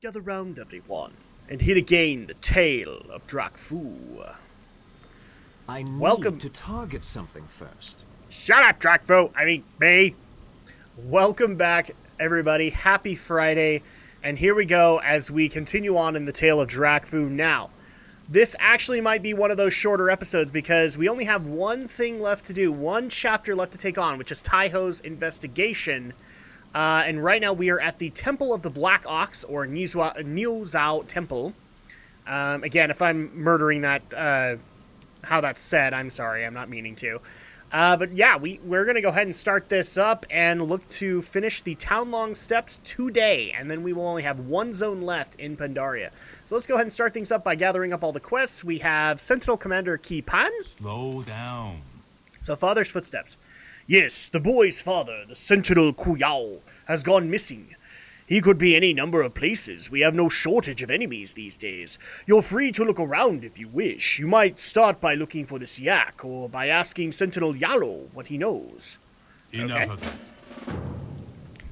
Gather round, everyone, and hear again the tale of Drakfu. I need Welcome to target something first. Shut up, Drakfu! I mean, me! Welcome back, everybody. Happy Friday. And here we go as we continue on in the tale of Drakfu now. This actually might be one of those shorter episodes because we only have one thing left to do, one chapter left to take on, which is Taiho's investigation. And right now we are at the Temple of the Black Ox, or Niuzao Temple. Again, if I'm murdering that, how that's said, I'm sorry, I'm not meaning to. But yeah, we're going to go ahead and start this up and look to finish the Townlong Steppes today, and then we will only have one zone left in Pandaria. So let's go ahead and start things up by gathering up all the quests. We have Sentinel Commander Pan. Slow down. So Father's Footsteps. Yes, the boy's father, the Sentinel Kuyao, has gone missing. He could be any number of places. We have no shortage of enemies these days. You're free to look around if you wish. You might start by looking for this yak, or by asking Sentinel Yalo what he knows. Enough of that.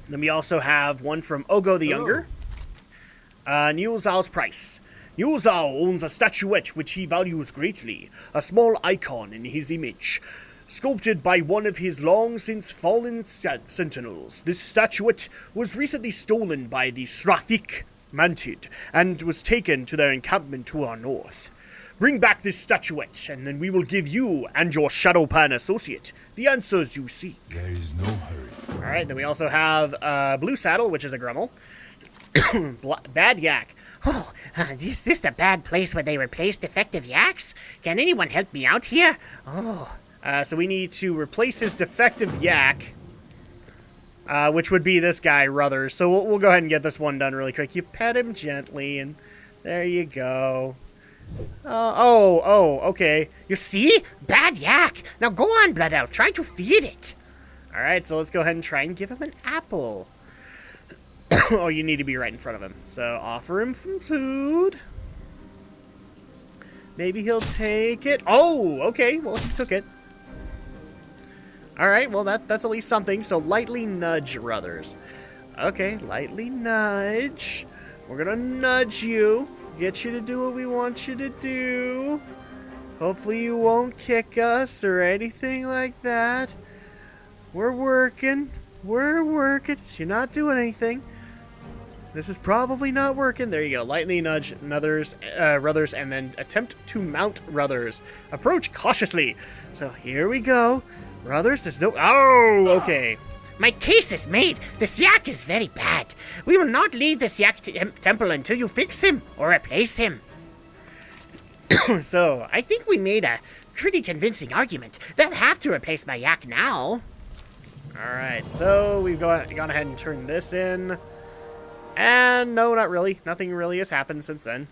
Then we also have one from Ogo the Younger. Niuzao's Price. Niuzao owns a statuette which he values greatly, a small icon in his image, sculpted by one of his long-since fallen sentinels. This statuette was recently stolen by the Srathik Mantid, and was taken to their encampment to our north. Bring back this statuette, and then we will give you and your Shado-Pan associate the answers you seek. There is no hurry. Alright, then we also have Blue Saddle, which is a Grummel. Bad Yak. Oh, is this the bad place where they replace defective yaks? Can anyone help me out here? Oh... So we need to replace his defective yak, which would be this guy, Ruthers. So we'll go ahead and get this one done really quick. You pet him gently, and there you go. Okay. You see? Bad yak. Now go on, Blood Elf. Try to feed it. All right, so let's go ahead and try and give him an apple. Oh, you need to be right in front of him. So offer him some food. Maybe he'll take it. Oh, okay. Well, he took it. Alright, well, that's at least something. So, lightly nudge, Ruthers. Okay, lightly nudge. We're gonna nudge you. Get you to do what we want you to do. Hopefully you won't kick us or anything like that. We're working. You're not doing anything. This is probably not working. There you go. Lightly nudge Ruthers, and then attempt to mount Ruthers. Approach cautiously. So, here we go. Ruthers, there's no... Oh, okay. My case is made. This yak is very bad. We will not leave this yak temple until you fix him or replace him. So, I think we made a pretty convincing argument. They'll have to replace my yak now. Alright, so we've gone ahead and turned this in. And no, not really. Nothing really has happened since then.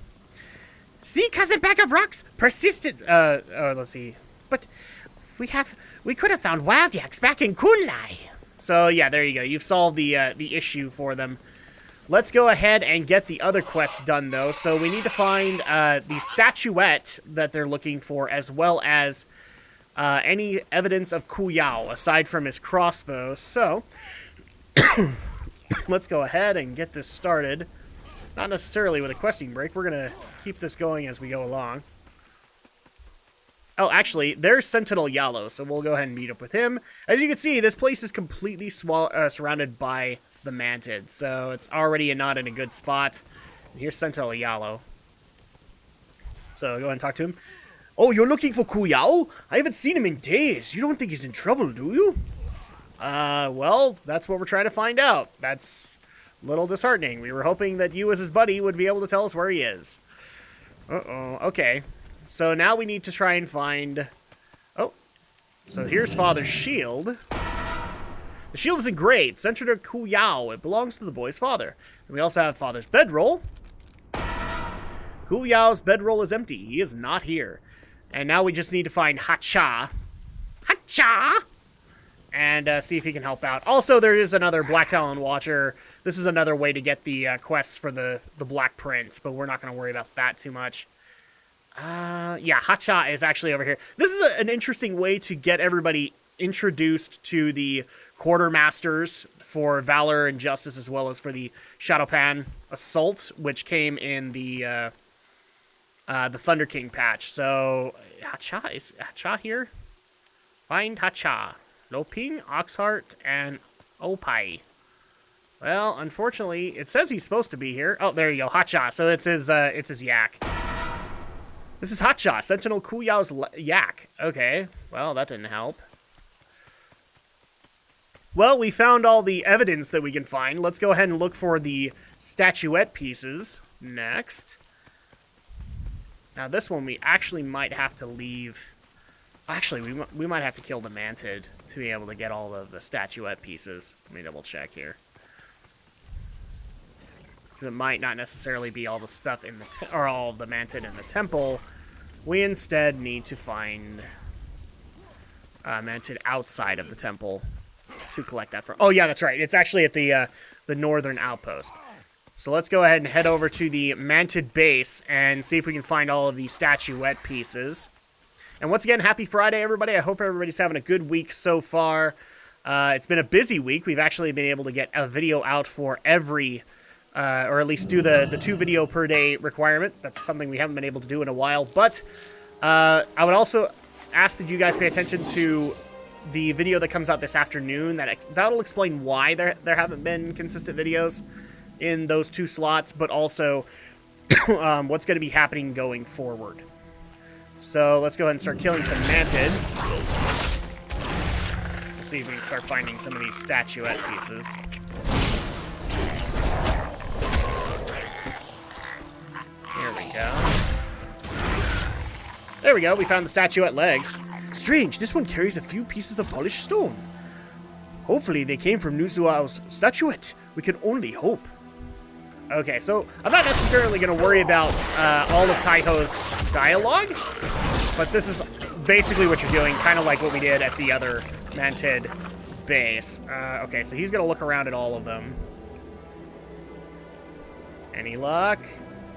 See, cousin Bag of Rocks? Persisted... let's see. But... We could have found wild yaks back in Kunlai. So, yeah, there you go. You've solved the issue for them. Let's go ahead and get the other quests done, though. So we need to find the statuette that they're looking for, as well as any evidence of Kuyao, aside from his crossbow. So, let's go ahead and get this started. Not necessarily with a questing break. We're going to keep this going as we go along. Oh, actually, there's Sentinel Yalo, so we'll go ahead and meet up with him. As you can see, this place is completely surrounded by the Mantid, so it's already not in a good spot. And here's Sentinel Yalo. So go ahead and talk to him. Oh, you're looking for Kuyao? I haven't seen him in days. You don't think he's in trouble, do you? Well, that's what we're trying to find out. That's a little disheartening. We were hoping that you as his buddy would be able to tell us where he is. Uh-oh, okay. So now we need to try and find... Oh, so here's Father's shield. The shield isn't great. Centered at Kuyao. It belongs to the boy's father. And we also have Father's bedroll. Kuyao's bedroll is empty. He is not here. And now we just need to find Hacha. Hacha! And see if he can help out. Also, there is another Black Talon Watcher. This is another way to get the quests for the Black Prince, but we're not going to worry about that too much. Yeah, Hacha is actually over here. This is an interesting way to get everybody introduced to the quartermasters for Valor and Justice, as well as for the Shado-Pan Assault, which came in the Thunder King patch. So, Hacha, is Hacha here? Find Hacha. Loping, Oxheart, and Opai. Well, unfortunately, it says he's supposed to be here. Oh, there you go, Hacha. So it's his yak. This is Hacha, Sentinel Kuyao's yak. Okay, well, that didn't help. Well, we found all the evidence that we can find. Let's go ahead and look for the statuette pieces next. Now, this one we actually might have to leave. Actually, we might have to kill the Mantid to be able to get all of the statuette pieces. Let me double check here. Because it might not necessarily be all the stuff in the or all of the Mantid in the temple. We instead need to find Mantid outside of the temple to collect that from. Oh yeah, that's right. It's actually at the northern outpost. So let's go ahead and head over to the Mantid base and see if we can find all of the statuette pieces. And once again, happy Friday, everybody. I hope everybody's having a good week so far. It's been a busy week. We've actually been able to get a video out for every, or at least do the 2 video per day requirement. That's something we haven't been able to do in a while. But I would also ask that you guys pay attention to the video that comes out this afternoon. That'll explain why there haven't been consistent videos in those 2 slots, but also what's going to be happening going forward. So let's go ahead and start killing some Mantid. Let's see if we can start finding some of these statuette pieces. Here we go. There we go, we found the statuette legs. Strange, this one carries a few pieces of polished stone. Hopefully they came from Niuzao's statuette. We can only hope. Okay, so I'm not necessarily going to worry about all of Taiho's dialogue, but this is basically what you're doing, kind of like what we did at the other Mantid base. Okay, so he's going to look around at all of them. Any luck?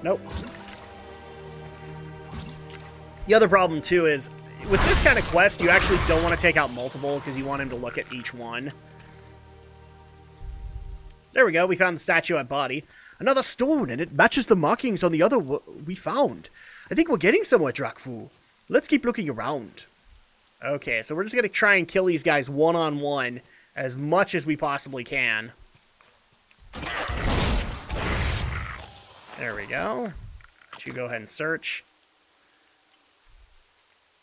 Nope. The other problem, too, is with this kind of quest, you actually don't want to take out multiple because you want him to look at each one. There we go, we found the statuette body. Another stone, and it matches the markings on the other we found. I think we're getting somewhere, Drakfu. Let's keep looking around. Okay, so we're just going to try and kill these guys one-on-one as much as we possibly can. There we go. You go ahead and search.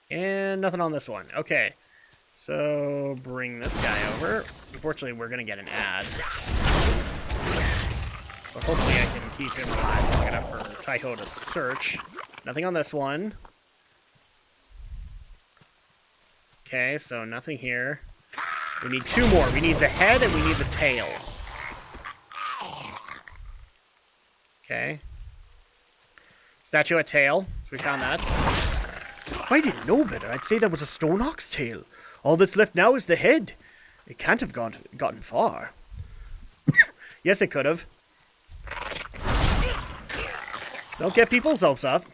And nothing on this one. Okay, so bring this guy over. Unfortunately, we're going to get an ad. But hopefully I can keep him alive long enough for Taiho to search. Nothing on this one. Okay, so nothing here. We need 2 more. We need the head and we need the tail. Okay. Statuette tail. So we found that. If I didn't know better, I'd say that was a stone ox tail. All that's left now is the head. It can't have gotten far. Yes, it could have. Don't get people's hopes up.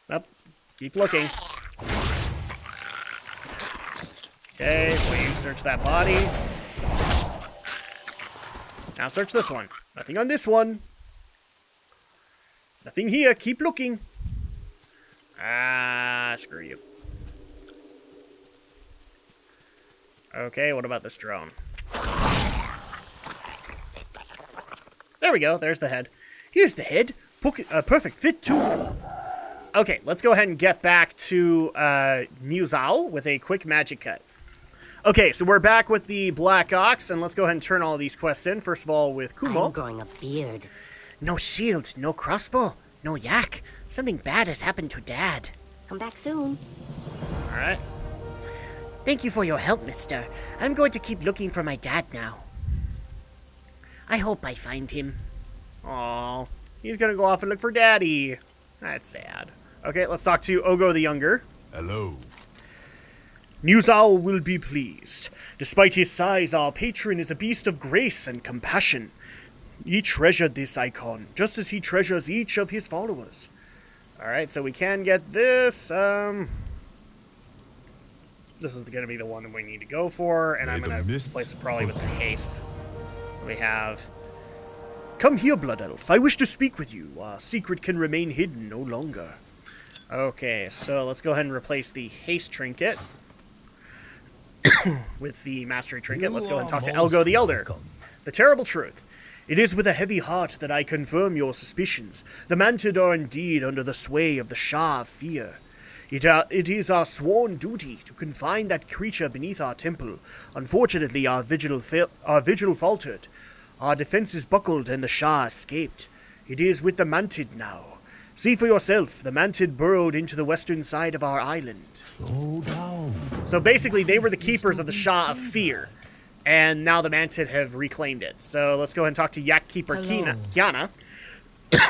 Nope. Keep looking. Okay, please search that body. Now search this one. Nothing on this one. Nothing here. Keep looking. Ah, screw you. Okay, what about this drone? There we go. There's the head. Here's the head. Perfect fit, too. Okay, let's go ahead and get back to Niuzao with a quick magic cut. Okay, so we're back with the Black Ox, and let's go ahead and turn all these quests in. First of all, with Kumo. I'm growing a beard. No shield, no crossbow, no yak. Something bad has happened to Dad. Come back soon. All right. Thank you for your help, mister. I'm going to keep looking for my dad now. I hope I find him. Aw, he's gonna go off and look for Daddy. That's sad. Okay, let's talk to Ogo the Younger. Hello. Niuzao will be pleased. Despite his size, our patron is a beast of grace and compassion. He treasured this icon, just as he treasures each of his followers. Alright, so we can get this, Yeah, this is going to be the one that we need to go for, and I'm May the going to mists place it probably with the haste. We have... Come here, Blood Elf. I wish to speak with you. Our secret can remain hidden no longer. Okay, so let's go ahead and replace the haste trinket with the mastery trinket. Let's go ahead and talk to Elgo the Elder. The terrible truth. It is with a heavy heart that I confirm your suspicions. The Mantid are indeed under the sway of the Shah of Fear. It is our sworn duty to confine that creature beneath our temple. Unfortunately, our vigil faltered. Our defenses buckled and the Shah escaped. It is with the Mantid now. See for yourself, the Mantid burrowed into the western side of our island. Slow down. So basically, they were the keepers of the Shah of Fear, and now the Mantid have reclaimed it. So let's go ahead and talk to Yak Keeper Kiana.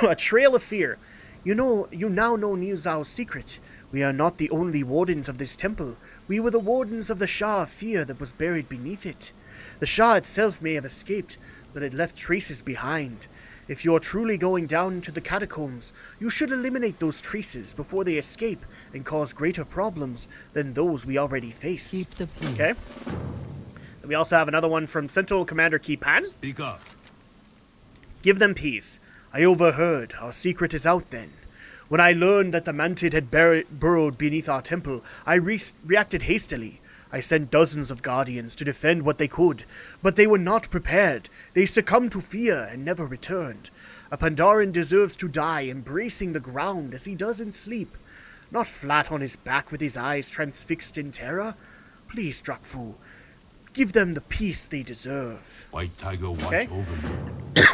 A trail of fear. You now know Niuzao's secret. We are not the only wardens of this temple. We were the wardens of the Shah of Fear that was buried beneath it. The Shah itself may have escaped, but it left traces behind. If you're truly going down into the catacombs, you should eliminate those traces before they escape and cause greater problems than those we already face. Keep the peace. Okay? And we also have another one from Central Commander Kipan. Speak up. Give them peace. I overheard. Our secret is out then. When I learned that the Mantid had burrowed beneath our temple, I reacted hastily. I sent dozens of guardians to defend what they could, but they were not prepared. They succumbed to fear and never returned. A Pandaren deserves to die embracing the ground as he does in sleep, not flat on his back with his eyes transfixed in terror. Please, Drakfu, give them the peace they deserve. White Tiger, watch Okay. over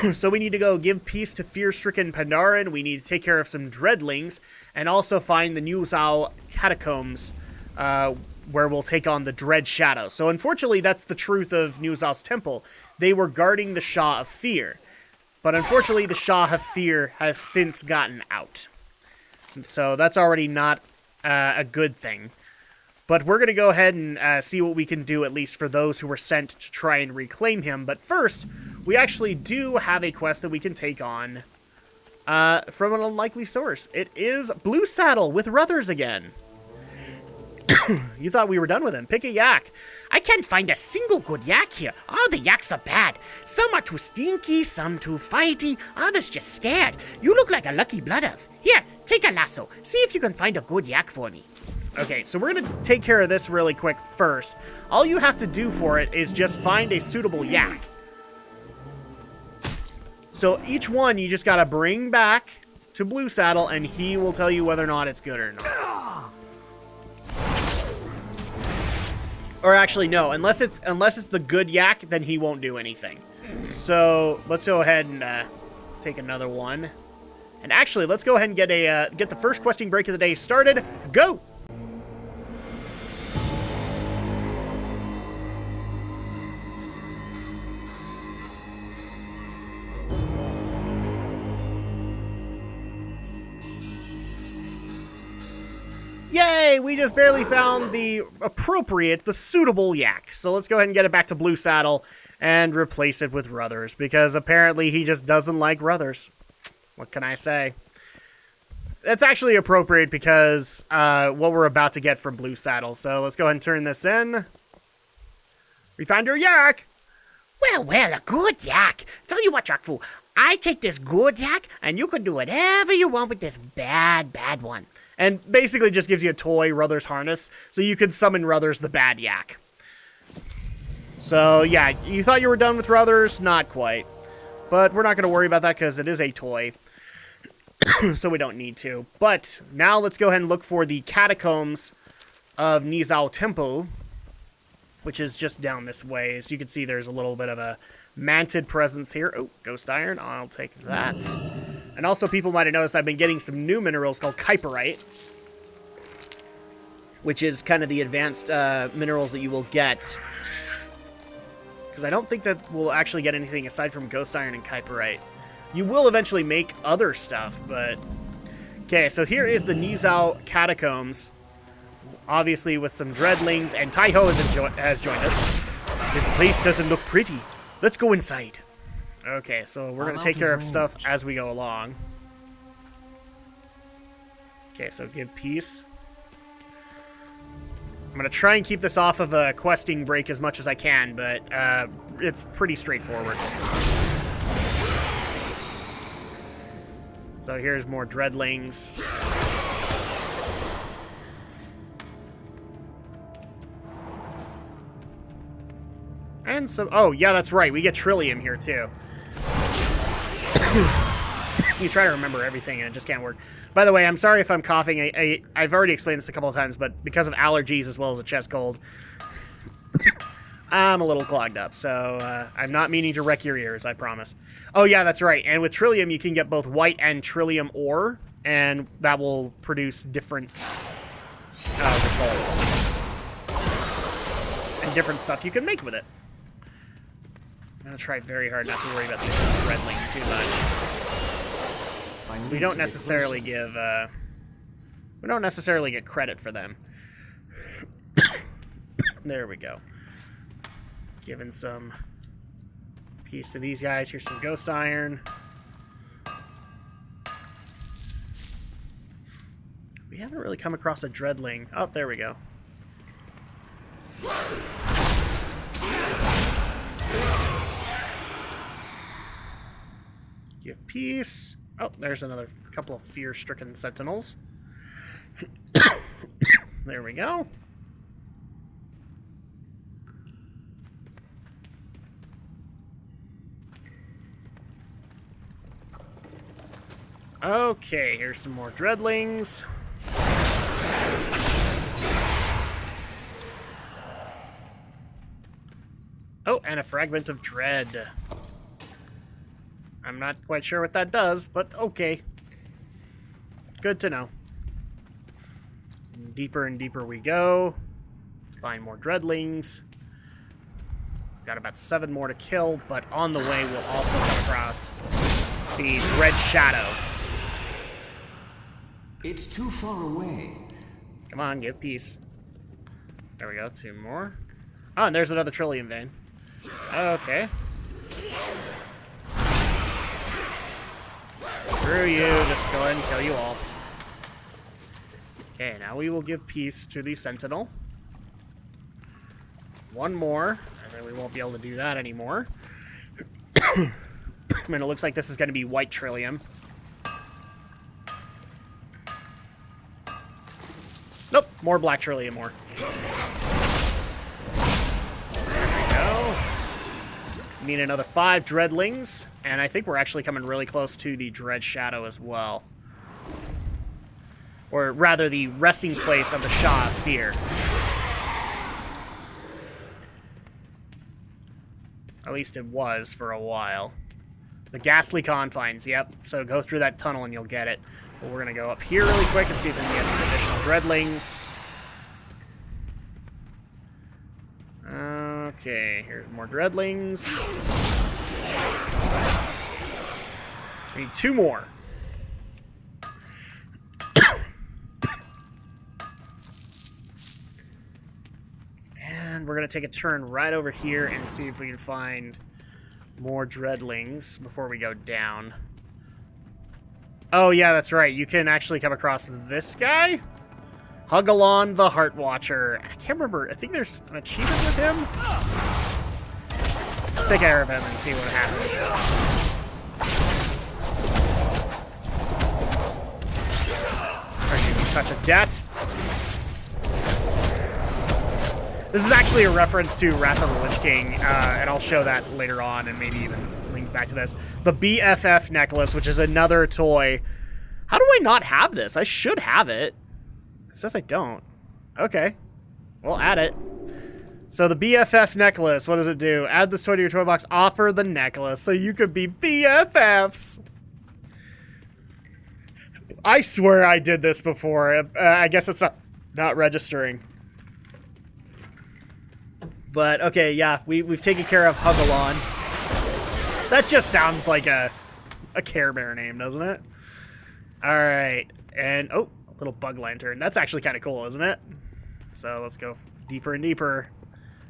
you. So we need to go give peace to fear-stricken Pandaren. We need to take care of some dreadlings, and also find the Niuzao catacombs, where we'll take on the Dread Shadow. So unfortunately, that's the truth of Niuzao's temple. They were guarding the Shah of Fear. But unfortunately, the Shah of Fear has since gotten out. So that's already not a good thing. But we're going to go ahead and see what we can do, at least for those who were sent to try and reclaim him. But first, we actually do have a quest that we can take on from an unlikely source. It is Blue Saddle with Ruthers again. You thought we were done with him. Pick a yak. I can't find a single good yak here. All the yaks are bad. Some are too stinky, some too fighty, others just scared. You look like a lucky blood elf. Here, take a lasso. See if you can find a good yak for me. Okay, so we're going to take care of this really quick first. All you have to do for it is just find a suitable yak. So each one you just got to bring back to Blue Saddle, and he will tell you whether or not it's good or not. Or actually, no. Unless it's the good yak, then he won't do anything. So let's go ahead and take another one. And actually, let's go ahead and get the first questing break of the day started. Go! Yay! We just barely found the suitable yak. So let's go ahead and get it back to Blue Saddle and replace it with Ruthers, because apparently he just doesn't like Ruthers. What can I say? That's actually appropriate because what we're about to get from Blue Saddle. So let's go ahead and turn this in. We found your yak! Well, a good yak. Tell you what, Drakfu, I take this good yak, and you can do whatever you want with this bad one. And basically just gives you a toy Ruthers harness, so you could summon Ruthers the bad yak. So yeah, you thought you were done with Ruthers? Not quite. But we're not going to worry about that because it is a toy. So we don't need to. But now let's go ahead and look for the catacombs of Niuzao Temple, which is just down this way. As you can see, there's a little bit of a Mantid presence here. Oh, Ghost Iron. I'll take that. And also, people might have noticed I've been getting some new minerals called Kyperite, which is kind of the advanced minerals that you will get. Because I don't think that we'll actually get anything aside from Ghost Iron and Kyperite. You will eventually make other stuff, but... Okay, so here is the Niuzao Catacombs. Obviously with some dreadlings, and Taiho has joined us. This place doesn't look pretty. Let's go inside. Okay, so we're going to take care of stuff as we go along. Okay, so give peace. I'm going to try and keep this off of a questing break as much as I can, but it's pretty straightforward. So here's more dreadlings. And some... Oh, yeah, that's right. We get Trillium here, too. You try to remember everything, and it just can't work. By the way, I'm sorry if I'm coughing. I've already explained this a couple of times, but because of allergies as well as a chest cold, I'm a little clogged up. So I'm not meaning to wreck your ears, I promise. Oh, yeah, that's right. And with Trillium, you can get both white and Trillium ore, and that will produce different results. And different stuff you can make with it. I'm going to try very hard not to worry about the dreadlings too much. So we don't necessarily give, we don't necessarily get credit for them. There we go. Giving some piece to these guys. Here's some ghost iron. We haven't really come across a dreadling. Oh, there we go. Give peace. Oh, there's another couple of fear-stricken sentinels. There we go. Okay, here's some more dreadlings. Oh, and a fragment of dread. I'm not quite sure what that does, but okay. Good to know. Deeper and deeper we go. Find more dreadlings. Got about 7 more to kill, but on the way we'll also come across the Dread Shadow. It's too far away. Come on, give peace. There we go, 2 more. Oh, and there's another Trillium vein. Okay. Screw you, just go ahead and kill you all. Okay, now we will give peace to the Sentinel. 1 more, and then we won't be able to do that anymore. I mean, it looks like this is going to be white Trillium. Nope, more black Trillium ore. There we go. Need another 5 dreadlings, and I think we're actually coming really close to the Dread Shadow as well. Or rather, the resting place of the Shah of Fear. At least it was for a while. The Ghastly Confines, yep. So go through that tunnel and you'll get it. But we're going to go up here really quick and see if we can get some additional dreadlings. Okay, here's more dreadlings. We need 2 more. And we're going to take a turn right over here and see if we can find more dreadlings before we go down. Oh, yeah, that's right. You can actually come across this guy. Hugalon the Heart Watcher. I can't remember. I think there's an achievement with him. Let's take care of him and see what happens. Start giving a touch of death. This is actually a reference to Wrath of the Lich King, and I'll show that later on and maybe even link back to this. The BFF necklace, which is another toy. How do I not have this? I should have it. It says I don't. Okay. We'll add it. So the BFF necklace, what does it do? Add this toy to your toy box. Offer the necklace so you could be BFFs. I swear I did this before. I guess it's not registering. But, okay, yeah, we've taken care of Hugalon. That just sounds like a Care Bear name, doesn't it? Alright, and, oh, a little bug lantern. That's actually kind of cool, isn't it? So, let's go deeper and deeper.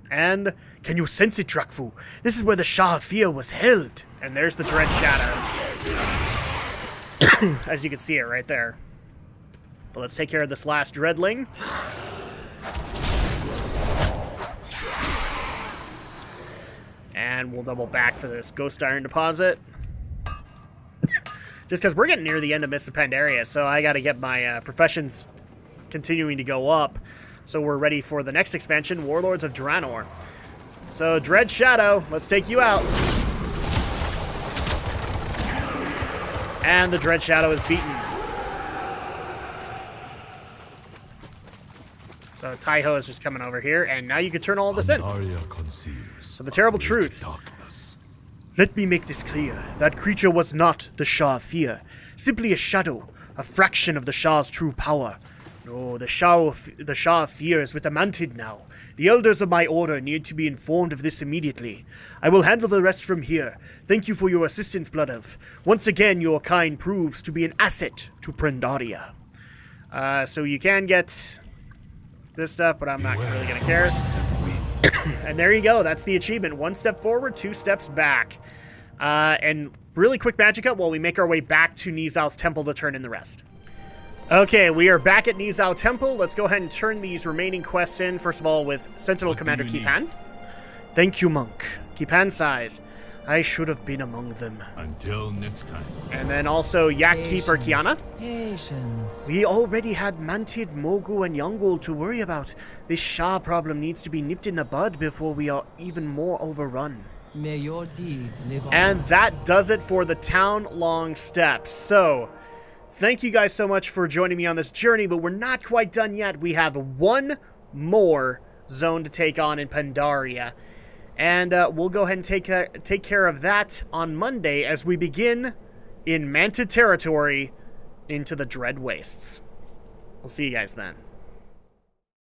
And, can you sense it, Drakfu? This is where the Shah of Fear was held. And there's the Dread Shadow. As you can see it right there. But let's take care of this last Dreadling. And we'll double back for this Ghost Iron deposit. Just because we're getting near the end of Mists of Pandaria, so I got to get my professions continuing to go up. So we're ready for the next expansion, Warlords of Draenor. So, Dread Shadow, let's take you out. And the Dread Shadow is beaten. So Taiho is just coming over here, and now you can turn all of this in. So the terrible truth. Let me make this clear. That creature was not the Shah of Fear. Simply a shadow, a fraction of the Shah's true power. No, the Shah of Fear is with the Mantid now. The elders of my order need to be informed of this immediately. I will handle the rest from here. Thank you for your assistance, Blood Elf. Once again, your kind proves to be an asset to Pandaria. So you can get this stuff, but I'm not really going to care. And there you go. That's the achievement. 1 step forward, 2 steps back. And really quick magic up while we make our way back to Niuzao's Temple to turn in the rest. Okay, we are back at Niuzao Temple. Let's go ahead and turn these remaining quests in. First of all, with Sentinel Commander Kipan. Thank you, Monk. Kipan sighs. I should have been among them. Until next time. And then also Yak Keeper Kiana. Patience. We already had Mantid, Mogu, and Yongul to worry about. This Shah problem needs to be nipped in the bud before we are even more overrun. May your deeds live on. And that does it for the Townlong Steppes. So, thank you guys so much for joining me on this journey, but we're not quite done yet. We have one more zone to take on in Pandaria. And we'll go ahead and take care of that on Monday as we begin in Mantid territory into the Dread Wastes. We'll see you guys then.